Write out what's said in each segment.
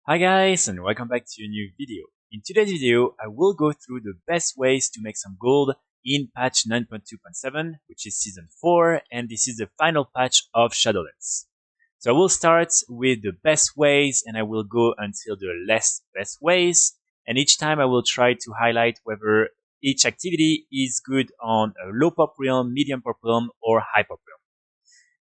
Hi guys, and welcome back to a new video. In today's video, I will go through the best ways to make some gold in patch 9.2.7, which is season 4, and this is the final patch of Shadowlands. So I will start with the best ways, and I will go until the less best ways, and each time I will try to highlight whether each activity is good on a low pop realm, medium pop realm, or high pop realm.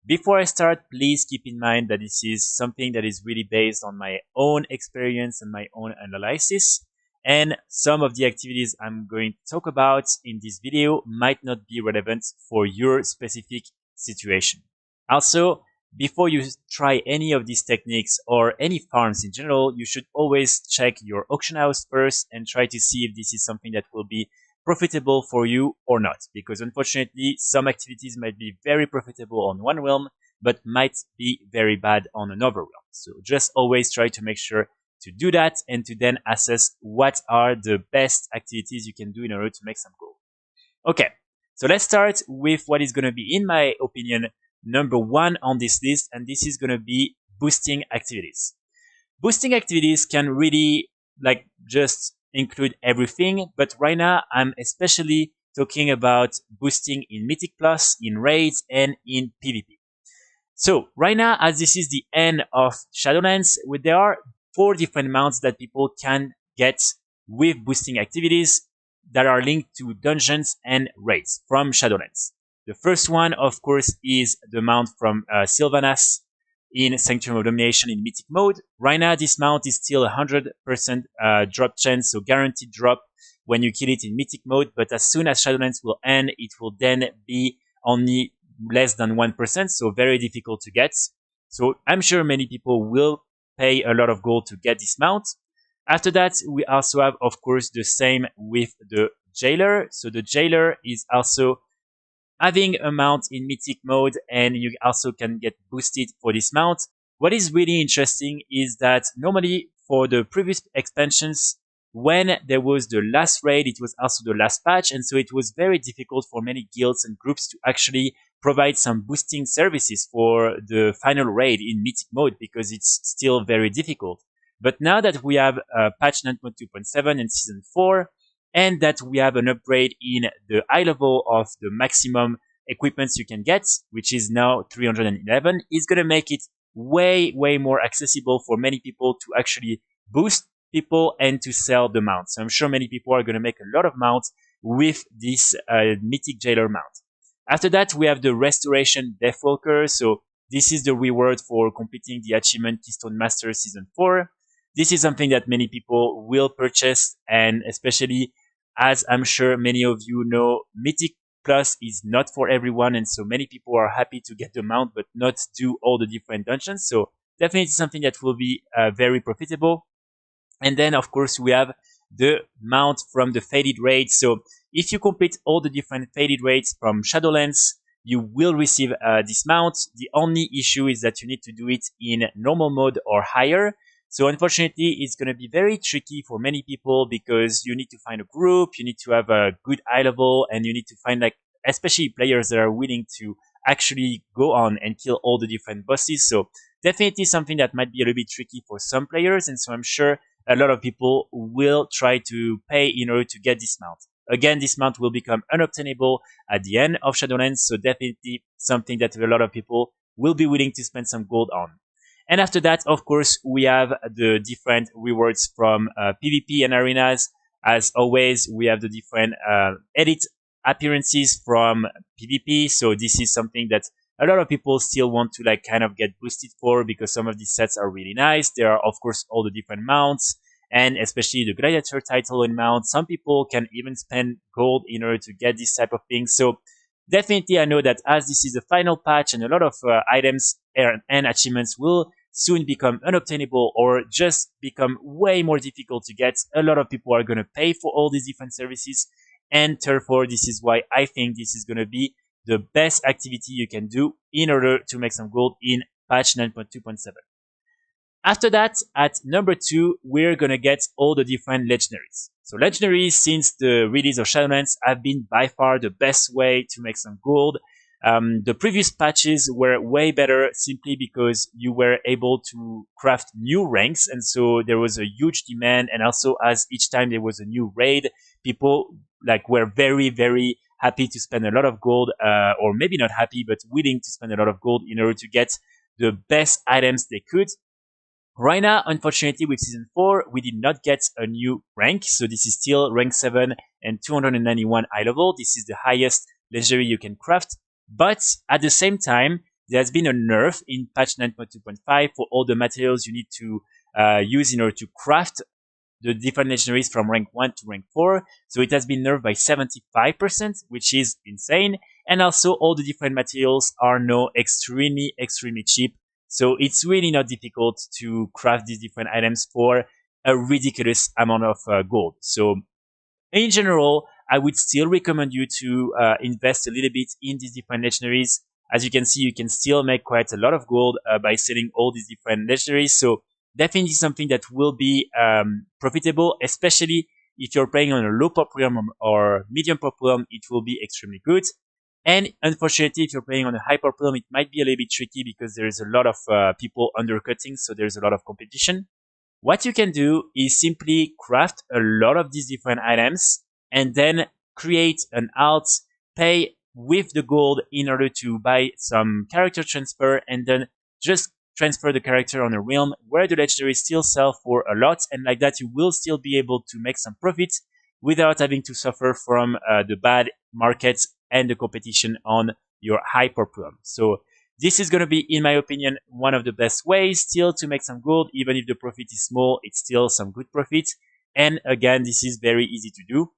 Before I start, please keep in mind that this is something that is really based on my own experience and my own analysis. And some of the activities I'm going to talk about in this video might not be relevant for your specific situation. Also, before you try any of these techniques or any farms in general, you should always check your auction house first and try to see if this is something that will be profitable for you or not, because unfortunately some activities might be very profitable on one realm but might be very bad on another realm. So just always try to make sure to do that and to then assess what are the best activities you can do in order to make some gold. Okay, so let's start with what is going to be, in my opinion, number one on this list, and this is going to be boosting activities. Boosting activities can really just include everything, but right now I'm especially talking about boosting in Mythic Plus, in raids, and in PvP. So right now, as this is the end of Shadowlands, there are 4 different mounts that people can get with boosting activities that are linked to dungeons and raids from Shadowlands. The first one, of course, is the mount from Sylvanas in Sanctuary of Domination in Mythic mode. Right now, this mount is still 100% drop chance, so guaranteed drop when you kill it in Mythic mode, but as soon as Shadowlands will end, it will then be only less than 1%, so very difficult to get. So I'm sure many people will pay a lot of gold to get this mount. After that, we also have, of course, the same with the Jailer. So the Jailer is also having a mount in Mythic mode, and you also can get boosted for this mount. What is really interesting is that normally for the previous expansions, when there was the last raid, it was also the last patch, and so it was very difficult for many guilds and groups to actually provide some boosting services for the final raid in Mythic mode, because it's still very difficult. But now that we have patch 9.2.7 and season 4, and that we have an upgrade in the high level of the maximum equipments you can get, which is now 311, is going to make it way more accessible for many people to actually boost people and to sell the mounts. So I'm sure many people are going to make a lot of mounts with this Mythic Jailer mount. After that, we have the Restoration Deathwalker. So this is the reward for completing the achievement Keystone Master Season 4. This is something that many people will purchase, and especially as I'm sure many of you know, Mythic Plus is not for everyone, and so many people are happy to get the mount but not do all the different dungeons. So definitely something that will be very profitable. And then, of course, we have the mount from the Faded Raids. So if you complete all the different Faded Raids from Shadowlands, you will receive this mount. The only issue is that you need to do it in normal mode or higher. So unfortunately, it's going to be very tricky for many people, because you need to find a group, you need to have a good eye level, and you need to find especially players that are willing to actually go on and kill all the different bosses. So definitely something that might be a little bit tricky for some players, and so I'm sure a lot of people will try to pay in order to get this mount. Again, this mount will become unobtainable at the end of Shadowlands, so definitely something that a lot of people will be willing to spend some gold on. And after that, of course, we have the different rewards from PvP and arenas. As always, we have the different edit appearances from PvP. So this is something that a lot of people still want to kind of get boosted for, because some of these sets are really nice. There are, of course, all the different mounts, and especially the Gladiator title and mount. Some people can even spend gold in order to get this type of thing. So definitely, I know that as this is the final patch and a lot of items and achievements will soon become unobtainable or just become way more difficult to get, a lot of people are going to pay for all these different services. And therefore, this is why I think this is going to be the best activity you can do in order to make some gold in patch 9.2.7. After that, at number 2, we're going to get all the different legendaries. So legendaries, since the release of Shadowlands, have been by far the best way to make some gold. The previous patches were way better simply because you were able to craft new ranks, and so there was a huge demand. And also, as each time there was a new raid, people like were very happy to spend a lot of gold, or maybe not happy, but willing to spend a lot of gold in order to get the best items they could. Right now, unfortunately, with season 4, we did not get a new rank. So this is still rank 7 and 291 eye level. This is the highest legendary you can craft. But at the same time, there has been a nerf in patch 9.2.5 for all the materials you need to use in order to craft the different legendaries from rank 1 to rank 4. So it has been nerfed by 75%, which is insane. And also all the different materials are now extremely cheap. So it's really not difficult to craft these different items for a ridiculous amount of gold. So in general, I would still recommend you to invest a little bit in these different legendaries. As you can see, you can still make quite a lot of gold by selling all these different legendaries. So definitely something that will be profitable, especially if you're playing on a low pop realm or medium pop realm, it will be extremely good. And unfortunately, if you're playing on a high pop realm, it might be a little bit tricky because there's a lot of people undercutting, so there's a lot of competition. What you can do is simply craft a lot of these different items and then create an alt, pay with the gold in order to buy some character transfer, and then just transfer the character on a realm where the legendaries still sell for a lot, and like that you will still be able to make some profit without having to suffer from the bad markets and the competition on your hyper realm. So this is going to be, in my opinion, one of the best ways still to make some gold. Even if the profit is small, it's still some good profit. And again, this is very easy to do.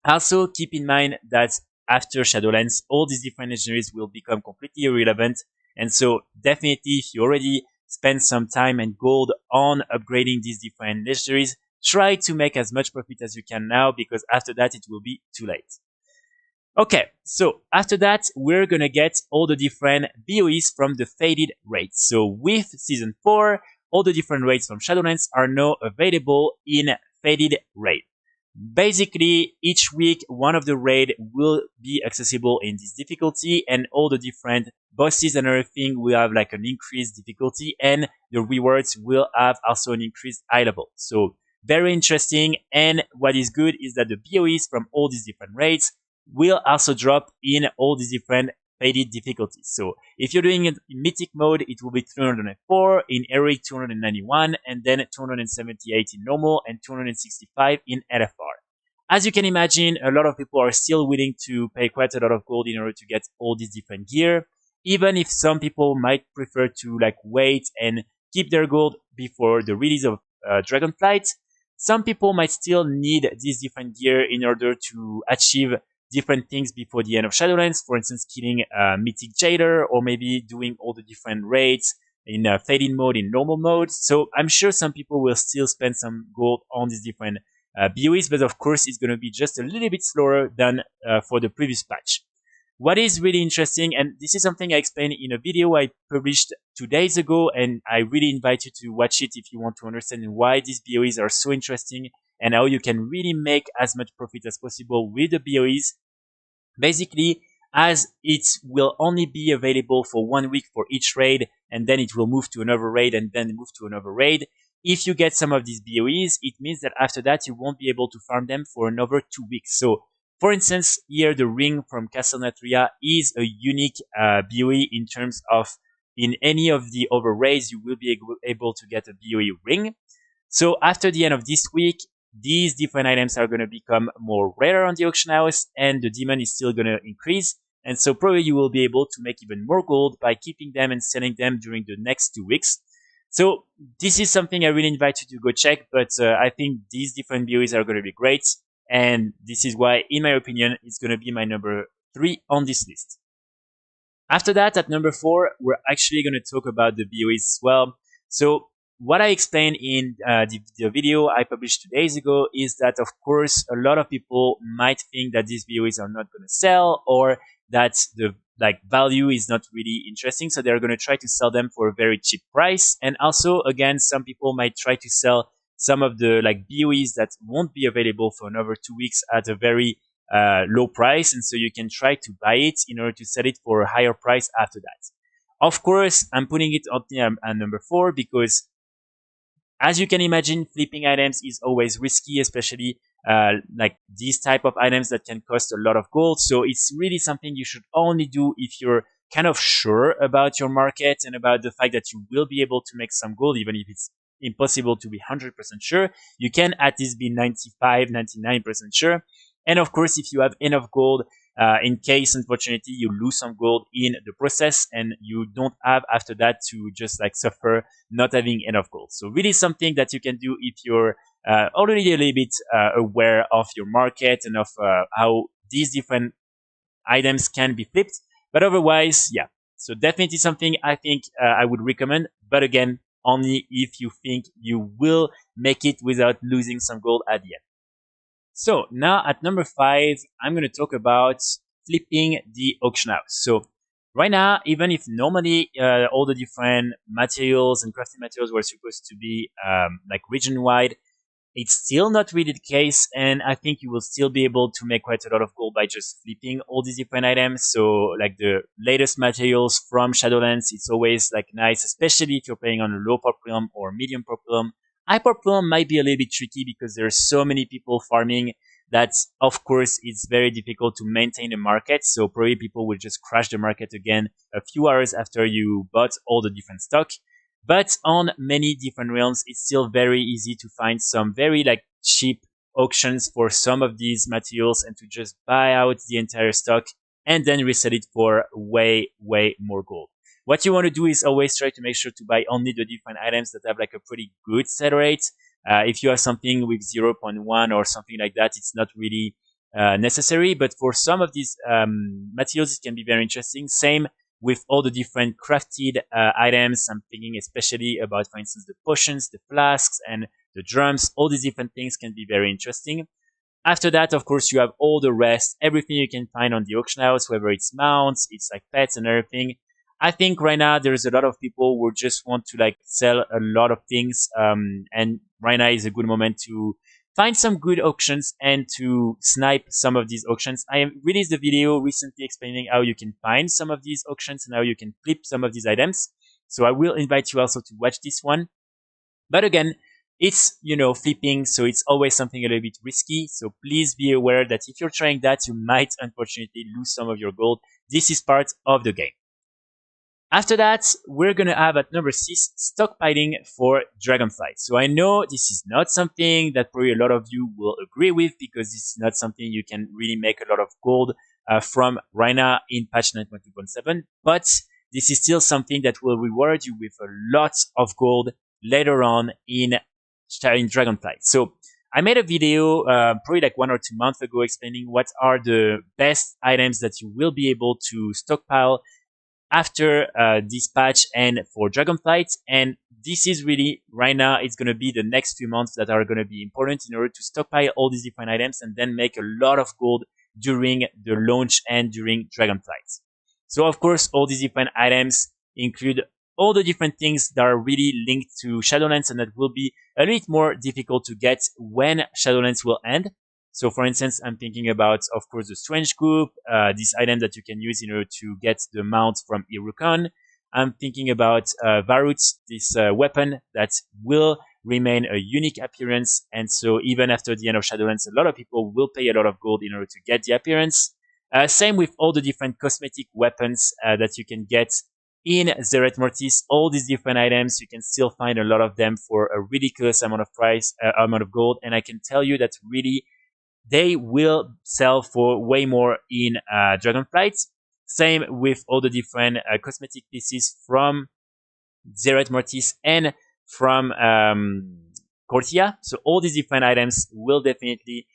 Also, keep in mind that after Shadowlands, all these different legendaries will become completely irrelevant. And so definitely, if you already spend some time and gold on upgrading these different legendaries, try to make as much profit as you can now, because after that, it will be too late. Okay, so after that, we're gonna get all the different BoEs from the faded raids. So with season 4, all the different raids from Shadowlands are now available in faded raid. Basically, each week, one of the raid will be accessible in this difficulty, and all the different bosses and everything will have like an increased difficulty, and the rewards will have also an increased eye level. So very interesting. And what is good is that the BoEs from all these different raids will also drop in all these different faded difficulties. So if you're doing it in mythic mode, it will be 304, in heroic 291, and then 278 in normal and 265 in LFR. As you can imagine, a lot of people are still willing to pay quite a lot of gold in order to get all these different gear, even if some people might prefer to like wait and keep their gold before the release of Dragonflight. Some people might still need this different gear in order to achieve different things before the end of Shadowlands, for instance, killing a mythic jailer, or maybe doing all the different raids in fading mode, in normal mode. So I'm sure some people will still spend some gold on these different BoEs, but of course it's going to be just a little bit slower than for the previous patch. What is really interesting, and this is something I explained in a video I published 2 days ago, and I really invite you to watch it if you want to understand why these BoEs are so interesting and how you can really make as much profit as possible with the BoEs. Basically, as it will only be available for 1 week for each raid, and then it will move to another raid and then move to another raid. If you get some of these BoEs, it means that after that you won't be able to farm them for another 2 weeks. So, for instance, here the ring from Castle Natria is a unique BoE in terms of in any of the other raids you will be able to get a BoE ring. So after the end of this week, these different items are going to become more rare on the auction house, and the demand is still going to increase. And so probably you will be able to make even more gold by keeping them and selling them during the next 2 weeks. So this is something I really invite you to go check, but I think these different BoEs are going to be great. And this is why, in my opinion, it's going to be my number 3 on this list. After that, at number 4, we're actually going to talk about the BoEs as well. So what I explained in the video I published 2 days ago is that, of course, a lot of people might think that these BoEs are not going to sell, or that the value is not really interesting, so they're going to try to sell them for a very cheap price. And also, again, some people might try to sell some of the BoEs that won't be available for another 2 weeks at a very low price, and so you can try to buy it in order to sell it for a higher price after that. Of course, I'm putting it on at number 4 because, as you can imagine, flipping items is always risky, especially like these type of items that can cost a lot of gold. So it's really something you should only do if you're kind of sure about your market and about the fact that you will be able to make some gold, even if it's impossible to be 100% sure. You can at least be 95, 99% sure. And of course, if you have enough gold, in case unfortunately you lose some gold in the process and you don't have after that to just like suffer not having enough gold. So really something that you can do if you're already a little bit aware of your market and of how these different items can be flipped. But otherwise, yeah. So definitely something I think I would recommend. But again, only if you think you will make it without losing some gold at the end. So now at number 5, I'm going to talk about flipping the auction house. So right now, even if normally all the different materials and crafting materials were supposed to be like region wide, it's still not really the case, and I think you will still be able to make quite a lot of gold by just flipping all these different items. So like the latest materials from Shadowlands, it's always like nice, especially if you're playing on a low populum or medium populum. High populum might be a little bit tricky because there's so many people farming that, of course, it's very difficult to maintain the market. So probably people will just crash the market again a few hours after you bought all the different stock. But on many different realms, it's still very easy to find some very like cheap auctions for some of these materials and to just buy out the entire stock and then resell it for way, way more gold. What you want to do is always try to make sure to buy only the different items that have like a pretty good sell rate. If you have something with 0.1 or something like that, it's not really necessary. But for some of these materials, it can be very interesting. Same with all the different crafted items. I'm thinking especially about, for instance, the potions, the flasks, and the drums. All these different things can be very interesting. After that, of course, you have all the rest, everything you can find on the auction house, whether it's mounts, it's like pets and everything. I think right now there's a lot of people who just want to like sell a lot of things, and right now is a good moment to find some good auctions and to snipe some of these auctions. I released a video recently explaining how you can find some of these auctions and how you can flip some of these items. So I will invite you also to watch this one. But again, it's, flipping, so it's always something a little bit risky. So please be aware that if you're trying that, you might unfortunately lose some of your gold. This is part of the game. After that, we're going to have at number 6, stockpiling for Dragonflight. So I know this is not something that probably a lot of you will agree with because this is not something you can really make a lot of gold from right now in patch 9.2.7. But this is still something that will reward you with a lot of gold later on in Dragonflight. So I made a video probably like 1 or 2 months ago explaining what are the best items that you will be able to stockpile after this patch and for Dragonflight. And this is really, right now, it's going to be the next few months that are going to be important in order to stockpile all these different items and then make a lot of gold during the launch and during Dragonflight. So of course, all these different items include all the different things that are really linked to Shadowlands and that will be a little bit more difficult to get when Shadowlands will end. So for instance, I'm thinking about, of course, the Strange Group, this item that you can use in order to get the mount from Irukon. I'm thinking about Varut, this weapon that will remain a unique appearance. And so even after the end of Shadowlands, a lot of people will pay a lot of gold in order to get the appearance. Same with all the different cosmetic weapons that you can get in Zeret Mortis. All these different items, you can still find a lot of them for a ridiculous amount of gold. And I can tell you that really, they will sell for way more in Dragonflight. Same with all the different cosmetic pieces from Zeret Mortis and from Cortia. So all these different items will definitely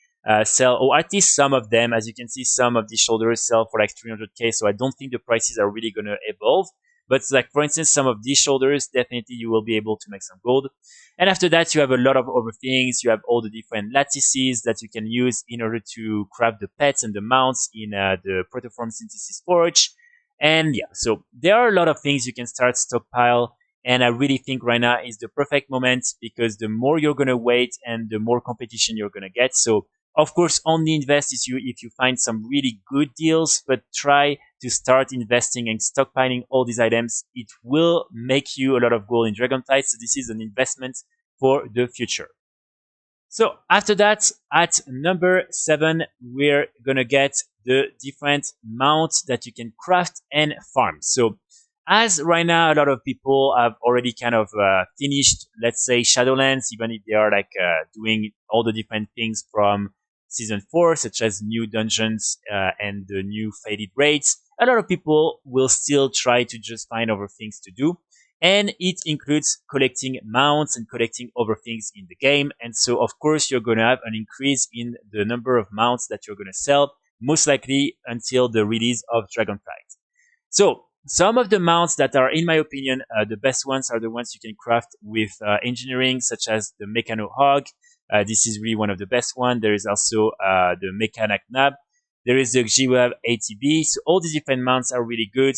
sell, or at least some of them. As you can see, some of these shoulders sell for like 300k. So I don't think the prices are really going to evolve. But like, for instance, some of these shoulders, definitely you will be able to make some gold. And after that, you have a lot of other things. You have all the different lattices that you can use in order to craft the pets and the mounts in the Protoform Synthesis Forge. And yeah, so there are a lot of things you can start stockpile. And I really think right now is the perfect moment because the more you're going to wait and the more competition you're going to get. So Of course, only invest if you find some really good deals, but try to start investing and stockpiling all these items. It will make you a lot of gold in Dragonflight, so this is an investment for the future. So after that, at number 7, we're gonna get the different mounts that you can craft and farm. So as right now, a lot of people have already kind of finished, let's say, Shadowlands, even if they are like doing all the different things from season 4, such as new dungeons and the new faded raids. A lot of people will still try to just find other things to do. And it includes collecting mounts and collecting other things in the game. And so, of course, you're going to have an increase in the number of mounts that you're going to sell, most likely until the release of Dragonflight. So, some of the mounts that are, in my opinion, the best ones are the ones you can craft with engineering, such as the Mechano Hog. This is really one of the best ones. There is also the Mechanic Nab. There is the Gwab ATB. So all these different mounts are really good.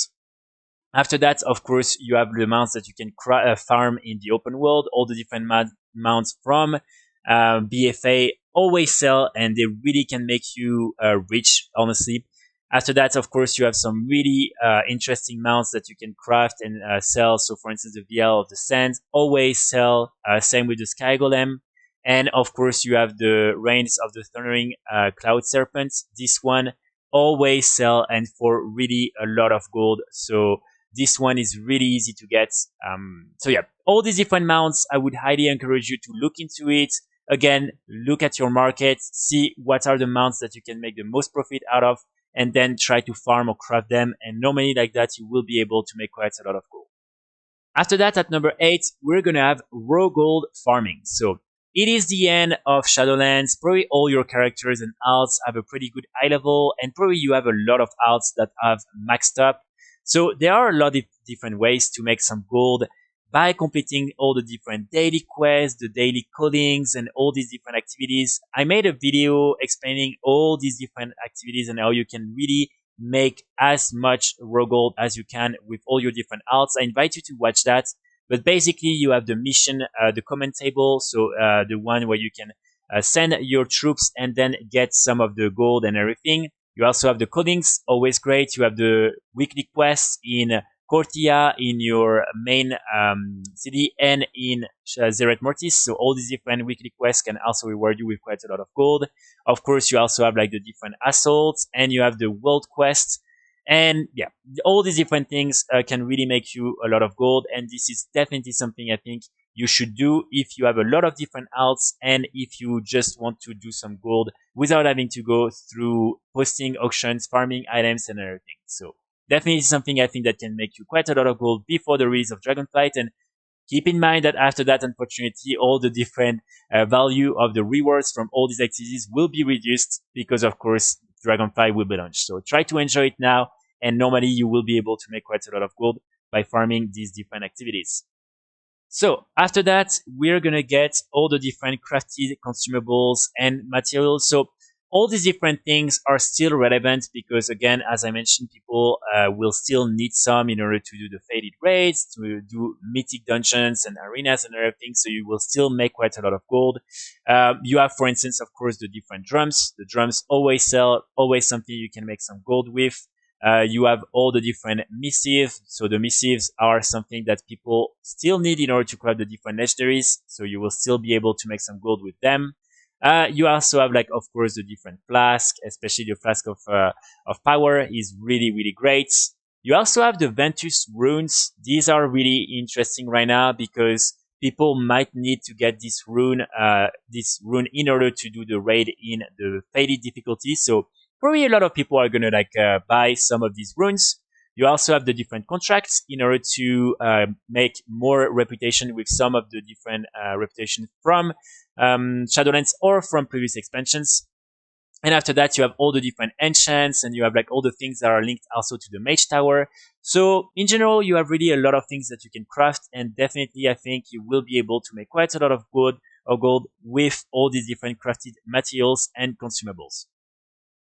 After that, of course, you have the mounts that you can farm in the open world. All the different mounts from BFA always sell, and they really can make you rich, honestly. After that, of course, you have some really interesting mounts that you can craft and sell. So, for instance, the VL of the Sand always sell. Same with the Sky Golem. And of course, you have the Reigns of the Thundering Cloud Serpent. This one always sell, and for really a lot of gold. So this one is really easy to get. So yeah, all these different mounts, I would highly encourage you to look into it. Again, look at your market, see what are the mounts that you can make the most profit out of, and then try to farm or craft them. And normally like that, you will be able to make quite a lot of gold. After that, at number 8, we're going to have raw gold farming. So it is the end of Shadowlands. Probably all your characters and alts have a pretty good high level, and probably you have a lot of alts that have maxed up. So there are a lot of different ways to make some gold by completing all the different daily quests, the daily codings, and all these different activities. I made a video explaining all these different activities and how you can really make as much raw gold as you can with all your different alts. I invite you to watch that. But basically, you have the mission, the command table, so the one where you can send your troops and then get some of the gold and everything. You also have the codings, always great. You have the weekly quests in Cortia, in your main city, and in Zeret Mortis. So all these different weekly quests can also reward you with quite a lot of gold. Of course, you also have like the different assaults, and you have the world quests. And yeah, all these different things can really make you a lot of gold. And this is definitely something I think you should do if you have a lot of different alts and if you just want to do some gold without having to go through posting auctions, farming items, and everything. So definitely something I think that can make you quite a lot of gold before the release of Dragonflight. And keep in mind that after that, unfortunately, all the different value of the rewards from all these activities will be reduced because, of course, Dragonflight will be launched. So try to enjoy it now, and normally you will be able to make quite a lot of gold by farming these different activities. So after that, we're gonna get all the different crafted consumables and materials. So all these different things are still relevant because, again, as I mentioned, people will still need some in order to do the faded raids, to do mythic dungeons and arenas and everything. So you will still make quite a lot of gold. You have, for instance, of course, the different drums. The drums always sell, always something you can make some gold with. You have all the different missives. So the missives are something that people still need in order to craft the different legendaries. So you will still be able to make some gold with them. You also have, like, of course, the different flask, especially the flask of power is really, really great. You also have the Ventus runes. These are really interesting right now because people might need to get this rune in order to do the raid in the faded difficulty. So probably a lot of people are gonna buy some of these runes. You also have the different contracts in order to make more reputation with some of the different reputation from Shadowlands or from previous expansions. And after that, you have all the different enchants, and you have like all the things that are linked also to the Mage Tower. So in general, you have really a lot of things that you can craft, and definitely I think you will be able to make quite a lot of gold with all these different crafted materials and consumables.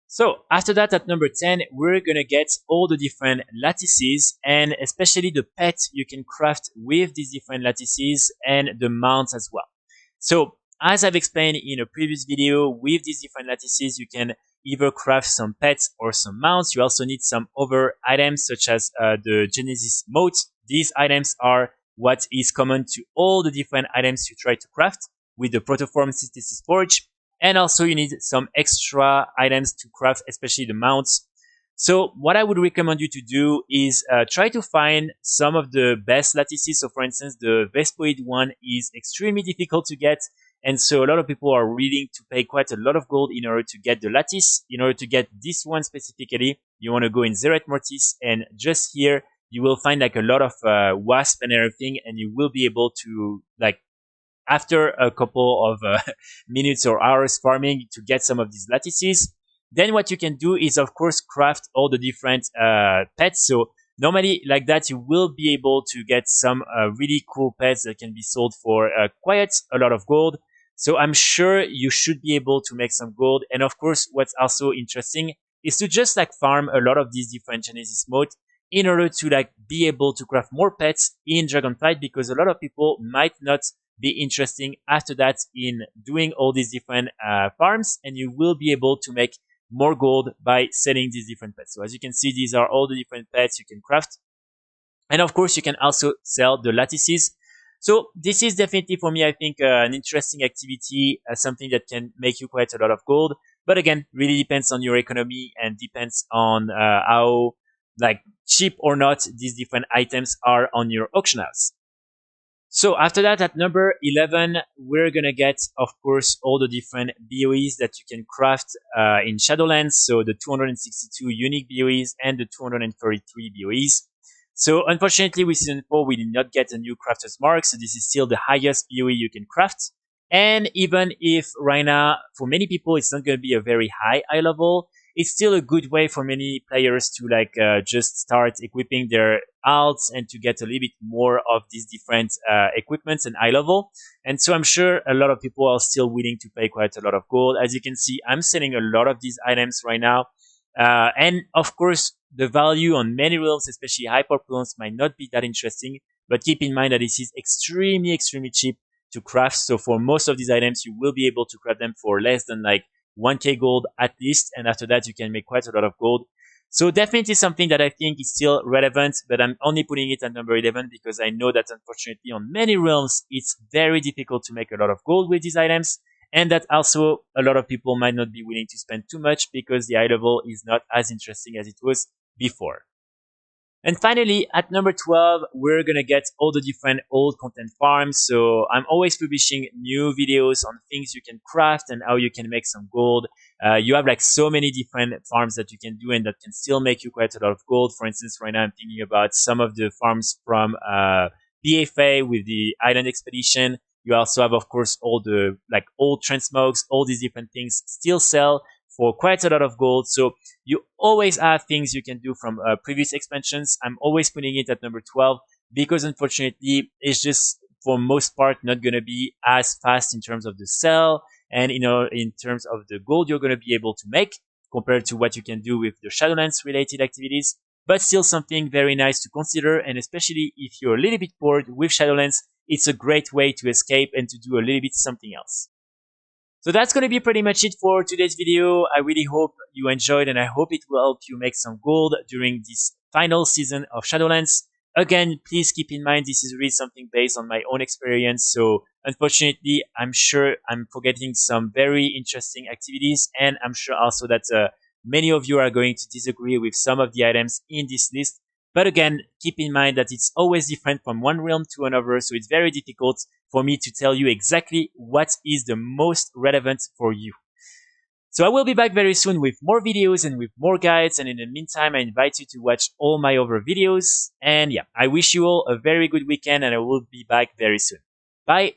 So after that, at number 10, we're gonna get all the different lattices and especially the pet you can craft with these different lattices and the mounts as well. So as I've explained in a previous video, with these different lattices, you can either craft some pets or some mounts. You also need some other items such as the Genesis moat. These items are what is common to all the different items you try to craft with the Protoform Synthesis Forge. And also you need some extra items to craft, especially the mounts. So what I would recommend you to do is try to find some of the best lattices. So for instance, the Vespoid one is extremely difficult to get. And so a lot of people are willing to pay quite a lot of gold in order to get the lattice. In order to get this one specifically, you want to go in Zeret Mortis, and just here you will find like a lot of wasp and everything, and you will be able to, like, after a couple of minutes or hours farming, to get some of these lattices. Then what you can do is, of course, craft all the different pets. So normally like that, you will be able to get some really cool pets that can be sold for quite a lot of gold. So I'm sure you should be able to make some gold. And of course, what's also interesting is to just like farm a lot of these different Genesis modes in order to like be able to craft more pets in Dragonflight, because a lot of people might not be interesting after that in doing all these different farms, and you will be able to make more gold by selling these different pets. So as you can see, these are all the different pets you can craft. And of course, you can also sell the lattices. So this is definitely, for me, I think an interesting activity, something that can make you quite a lot of gold. But again, really depends on your economy and depends on how like cheap or not these different items are on your auction house. So after that, at number 11, we're gonna get, of course, all the different BoEs that you can craft in Shadowlands. So the 262 unique BoEs and the 233 BoEs. So unfortunately, with Season 4, we did not get a new Crafter's Mark. So this is still the highest BoE you can craft. And even if right now, for many people, it's not going to be a very high level, it's still a good way for many players to like just start equipping their alts and to get a little bit more of these different equipments and high level. And so I'm sure a lot of people are still willing to pay quite a lot of gold. As you can see, I'm selling a lot of these items right now. And of course, the value on many realms, especially hyper realms, might not be that interesting, but keep in mind that this is extremely cheap to craft. So for most of these items, you will be able to craft them for less than like 1k gold at least, and after that you can make quite a lot of gold. So definitely something that I think is still relevant, but I'm only putting it at number 11 because I know that unfortunately on many realms it's very difficult to make a lot of gold with these items, and that also a lot of people might not be willing to spend too much because the high level is not as interesting as it was before. And finally, at number 12, we're gonna get all the different old content farms. So I'm always publishing new videos on things you can craft and how you can make some gold. You have like so many different farms that you can do and that can still make you quite a lot of gold. For instance, right now I'm thinking about some of the farms from BFA with the Island Expedition. You also have, of course, all the like old transmogs, all these different things still sell for quite a lot of gold. So you always have things you can do from previous expansions. I'm always putting it at number 12 because unfortunately it's just for most part not going to be as fast in terms of the sell and in terms of the gold you're going to be able to make compared to what you can do with the Shadowlands related activities, but still something very nice to consider. And especially if you're a little bit bored with Shadowlands, it's a great way to escape and to do a little bit something else. So that's going to be pretty much it for today's video. I really hope you enjoyed and I hope it will help you make some gold during this final season of Shadowlands. Again, please keep in mind this is really something based on my own experience. So unfortunately, I'm sure I'm forgetting some very interesting activities, and I'm sure also that many of you are going to disagree with some of the items in this list. But again, keep in mind that it's always different from one realm to another, so it's very difficult for me to tell you exactly what is the most relevant for you. So I will be back very soon with more videos and with more guides, and in the meantime, I invite you to watch all my other videos. And yeah, I wish you all a very good weekend, and I will be back very soon. Bye!